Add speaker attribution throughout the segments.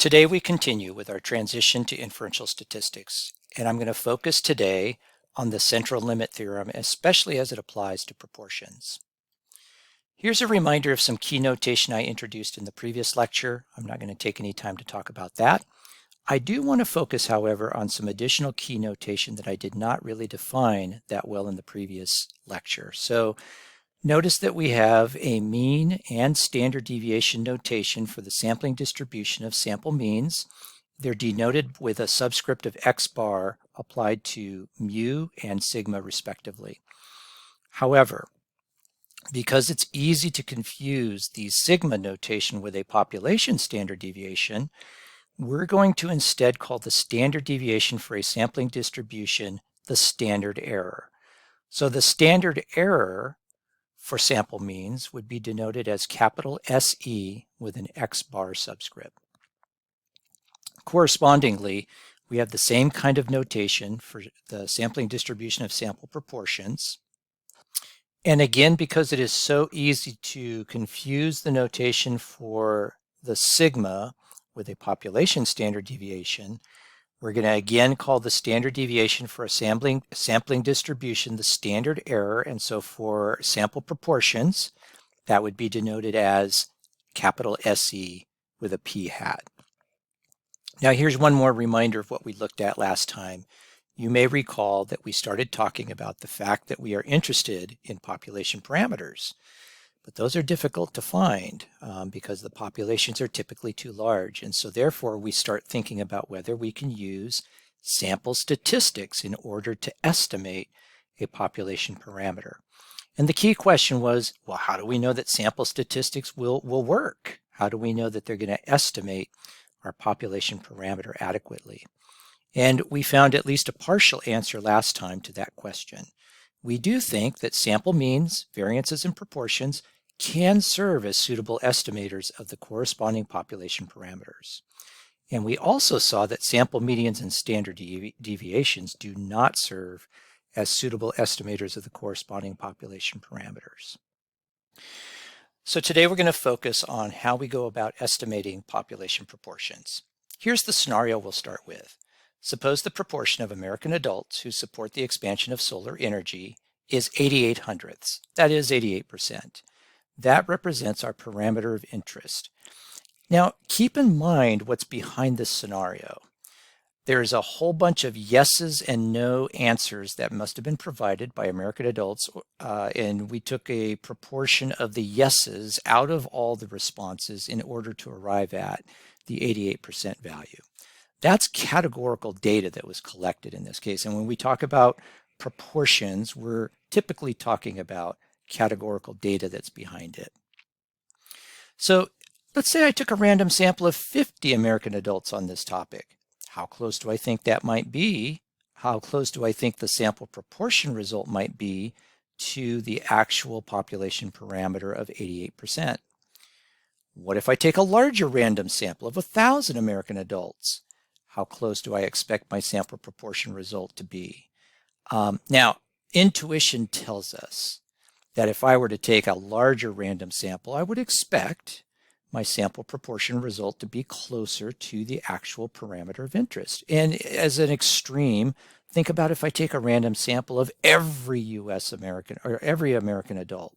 Speaker 1: Today we continue with our transition to inferential statistics, and I'm going to focus today on the central limit theorem, especially as it applies to proportions. Here's a reminder of some key notation I introduced in the previous lecture. I'm not going to take any time to talk about that. I do want to focus, however, on some additional key notation that I did not really define that well in the previous lecture. So notice that we have a mean and standard deviation notation for the sampling distribution of sample means. They're denoted with a subscript of x bar applied to mu and sigma respectively. However, because it's easy to confuse the sigma notation with a population standard deviation, we're going to instead call the standard deviation for a sampling distribution the standard error. So the standard error for sample means would be denoted as capital SE with an x bar subscript. Correspondingly, we have the same kind of notation for the sampling distribution of sample proportions. And again, because it is so easy to confuse the notation for the sigma with a population standard deviation, we're going to again call the standard deviation for a sampling distribution the standard error. And so for sample proportions, that would be denoted as capital SE with a p hat. Now here's one more reminder of what we looked at last time. You may recall that we started talking about the fact that we are interested in population parameters. But those are difficult to find because the populations are typically too large. And so therefore we start thinking about whether we can use sample statistics in order to estimate a population parameter. And the key question was, well, how do we know that sample statistics will work? How do we know that they're going to estimate our population parameter adequately? And we found at least a partial answer last time to that question. We do think that sample means, variances, and proportions can serve as suitable estimators of the corresponding population parameters. And we also saw that sample medians and standard deviations do not serve as suitable estimators of the corresponding population parameters. So today we're going to focus on how we go about estimating population proportions. Here's the scenario we'll start with. Suppose the proportion of American adults who support the expansion of solar energy is 88 hundredths. That is 88%. That represents our parameter of interest. Now, keep in mind what's behind this scenario. There's a whole bunch of yeses and no answers that must have been provided by American adults, and we took a proportion of the yeses out of all the responses in order to arrive at the 88% value. That's categorical data that was collected in this case. And when we talk about proportions, we're typically talking about categorical data that's behind it. So let's say I took a random sample of 50 American adults on this topic. How close do I think that might be? How close do I think the sample proportion result might be to the actual population parameter of 88%? What if I take a larger random sample of 1,000 American adults? How close do I expect my sample proportion result to be? Now, intuition tells us that if I were to take a larger random sample, I would expect my sample proportion result to be closer to the actual parameter of interest. And as an extreme, think about if I take a random sample of every US American or every American adult.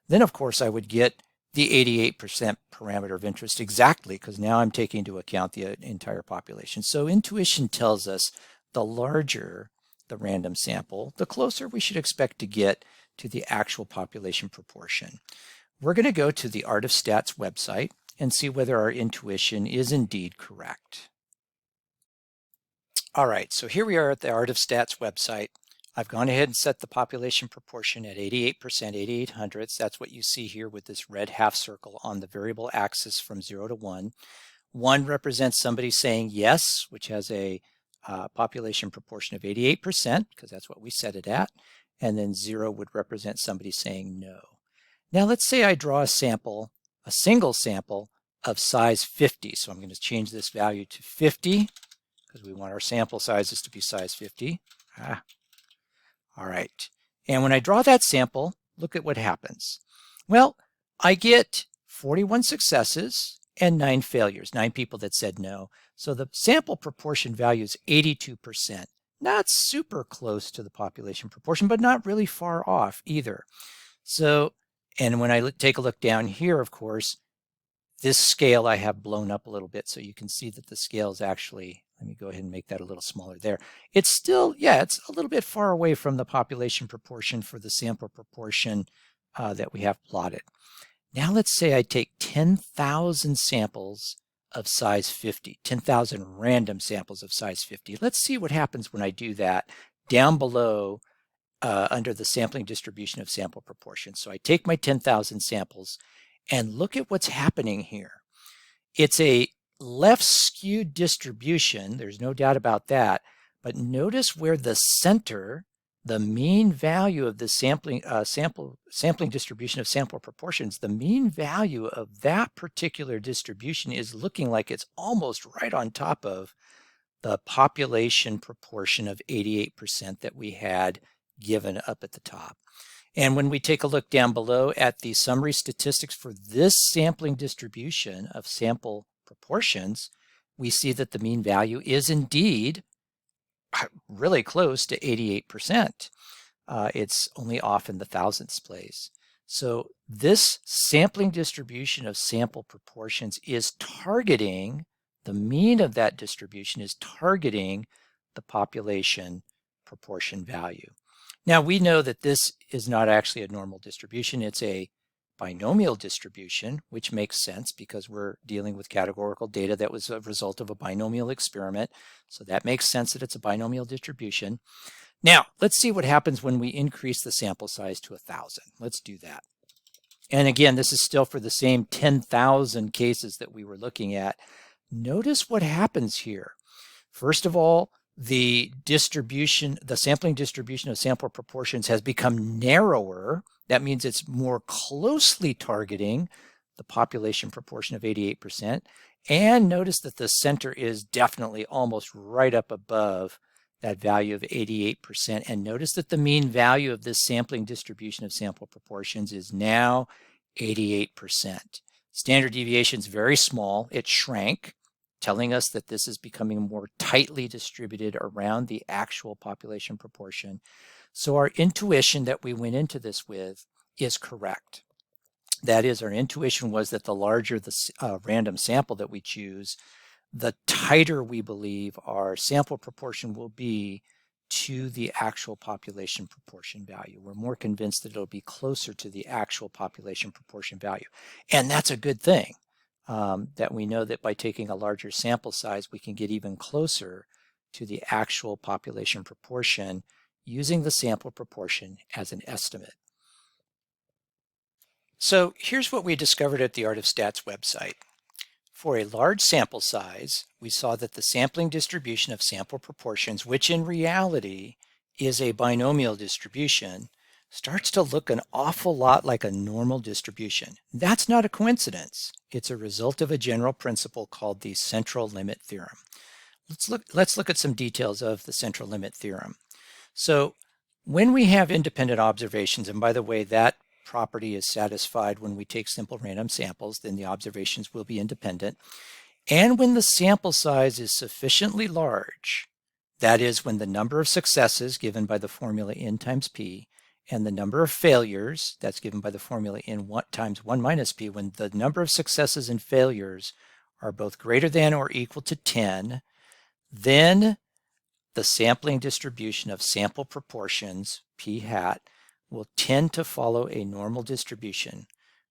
Speaker 1: Then, of course, I would get the 88% parameter of interest exactly, because now I'm taking into account the entire population. So intuition tells us the larger the random sample, the closer we should expect to get to the actual population proportion. We're going to go to the Art of Stats website and see whether our intuition is indeed correct. All right, so here we are at the Art of Stats website. I've gone ahead and set the population proportion at 88%, 88 hundredths. That's what you see here with this red half circle on the variable axis from 0 to 1. 1 represents somebody saying yes, which has a population proportion of 88%, because that's what we set it at. And then 0 would represent somebody saying no. Now let's say I draw a sample, a single sample of size 50. So I'm going to change this value to 50, because we want our sample sizes to be size 50. All right, and when I draw that sample, look at what happens. Well, I get 41 successes and 9 failures, 9 people that said no. So the sample proportion value is 82%. Not super close to the population proportion, but not really far off either. So, and when I take a look down here, of course, this scale I have blown up a little bit, so you can see that the scale is actually, let me go ahead and make that a little smaller there. It's still, yeah, it's a little bit far away from the population proportion for the sample proportion that we have plotted. Now let's say I take 10,000 samples of size 50, 10,000 random samples of size 50. Let's see what happens when I do that down below under the sampling distribution of sample proportions. So I take my 10,000 samples and look at what's happening here. It's a left skewed distribution, there's no doubt about that, but notice where the center, the mean value of the sampling distribution of sample proportions, the mean value of that particular distribution is looking like it's almost right on top of the population proportion of 88% that we had given up at the top. And when we take a look down below at the summary statistics for this sampling distribution of sample proportions, we see that the mean value is indeed really close to 88%. It's only off in the thousandths place. So this sampling distribution of sample proportions is targeting, the mean of that distribution is targeting the population proportion value. Now we know that this is not actually a normal distribution, it's a binomial distribution, which makes sense because we're dealing with categorical data that was a result of a binomial experiment. So that makes sense that it's a binomial distribution. Now, let's see what happens when we increase the sample size to 1,000. Let's do that. And again, this is still for the same 10,000 cases that we were looking at. Notice what happens here. First of all, the sampling distribution of sample proportions has become narrower. That means it's more closely targeting the population proportion of 88%. And notice that the center is definitely almost right up above that value of 88%. And notice that the mean value of this sampling distribution of sample proportions is now 88%. Standard deviation is very small. It shrank, telling us that this is becoming more tightly distributed around the actual population proportion. So our intuition that we went into this with is correct. That is, our intuition was that the larger the random sample that we choose, the tighter we believe our sample proportion will be to the actual population proportion value. We're more convinced that it'll be closer to the actual population proportion value. And that's a good thing, that we know that by taking a larger sample size, we can get even closer to the actual population proportion using the sample proportion as an estimate. So here's what we discovered at the Art of Stats website. For a large sample size, we saw that the sampling distribution of sample proportions, which in reality is a binomial distribution, starts to look an awful lot like a normal distribution. That's not a coincidence. It's a result of a general principle called the central limit theorem. Let's look at some details of the central limit theorem. So when we have independent observations, and by the way, that property is satisfied when we take simple random samples, then the observations will be independent. And when the sample size is sufficiently large, that is when the number of successes given by the formula n times p and the number of failures, that's given by the formula n times 1 minus p, when the number of successes and failures are both greater than or equal to 10, then the sampling distribution of sample proportions, p hat, will tend to follow a normal distribution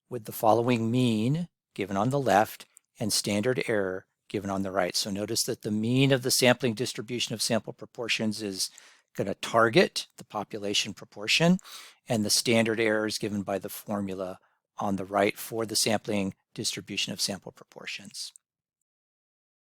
Speaker 1: with the following mean given on the left and standard error given on the right. So notice that the mean of the sampling distribution of sample proportions is going to target the population proportion, and the standard error is given by the formula on the right for the sampling distribution of sample proportions.